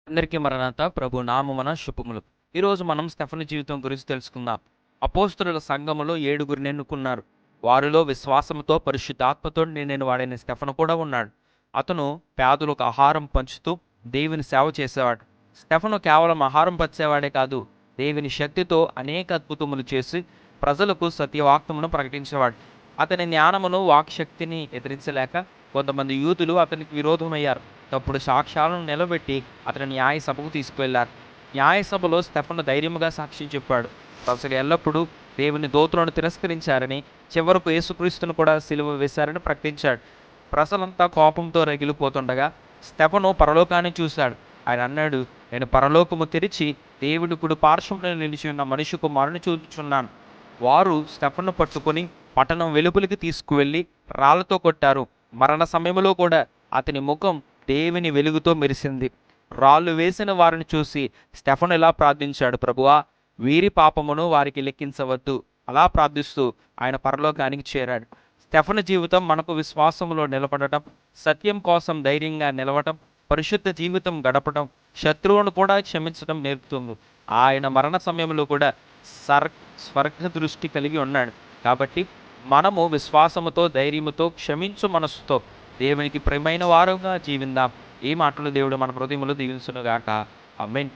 అందరికీ మరణాత ప్రభు నామమున శుభములు. ఈరోజు మనం స్టెఫను జీవితం గురించి తెలుసుకుందాం. అపోస్తలుల సంఘములో 7గురిని ఎన్నుకున్నారు. వారిలో విశ్వాసముతో పరిశుద్ధాత్మతో నిండిన వాడైన స్టెఫను కూడా ఉన్నాడు. అతను పేదలకు ఆహారం పంచుతూ దేవుని సేవ చేసేవాడు. స్టెఫను కేవలం ఆహారం పంచేవాడే కాదు, దేవుని శక్తితో అనేక అద్భుతములు చేసి ప్రజలకు సత్యవాక్యమును ప్రకటించేవాడు. అతని జ్ఞానమును వాక్శక్తిని ఎదిరించలేక కొంతమంది యూదులు అతనికి విరోధమయ్యారు. తప్పుడు సాక్ష్యాలను నిలబెట్టి అతని న్యాయసభకు తీసుకువెళ్లారు. న్యాయసభలో స్టెఫను ధైర్యముగా సాక్ష్యం చెప్పాడు. ప్రజలు ఎల్లప్పుడూ దేవుని దూతలను తిరస్కరించారని, చివరకు యేసుక్రీస్తును కూడా సిలువ వేశారని ప్రకటించాడు. ప్రజలంతా కోపంతో రగిలిపోతుండగా స్టెఫను పరలోకాన్ని చూశాడు. ఆయన అన్నాడు, నేను పరలోకము తెరిచి దేవుడి కుడి పార్శ్వమున నిలిచి ఉన్న మనిషి కుమారుని చూచుచున్నాను. వారు స్టెఫను పట్టుకొని పట్టణం వెలుపలికి తీసుకువెళ్ళి రాళ్లతో కొట్టారు. మరణ సమయంలో కూడా అతని ముఖం దేవుని వెలుగుతో మెరిసింది. రాళ్ళు వేసిన వారిని చూసి స్టెఫను ఇలా ప్రార్థించాడు, ప్రభువా, వీరి పాపమును వారికి లెక్కించవద్దు. అలా ప్రార్థిస్తూ ఆయన పరలోకానికి చేరాడు. స్టెఫను జీవితం మనకు విశ్వాసంలో నిలబడటం, సత్యం కోసం ధైర్యంగా నిలవటం, పరిశుద్ధ జీవితం గడపడం, శత్రువును కూడా క్షమించడం నేర్పుతుంది. ఆయన మరణ సమయంలో కూడా స్వర్గ దృష్టి కలిగి ఉన్నాడు. కాబట్టి మనము విశ్వాసముతో, ధైర్యముతో, క్షమించు మనస్సుతో దేవునికి ప్రియమైన వారుగా జీవిందాం. ఈ మాటలు దేవుడు మన హృదయములో దీవించునుగాక. ఆమేన్.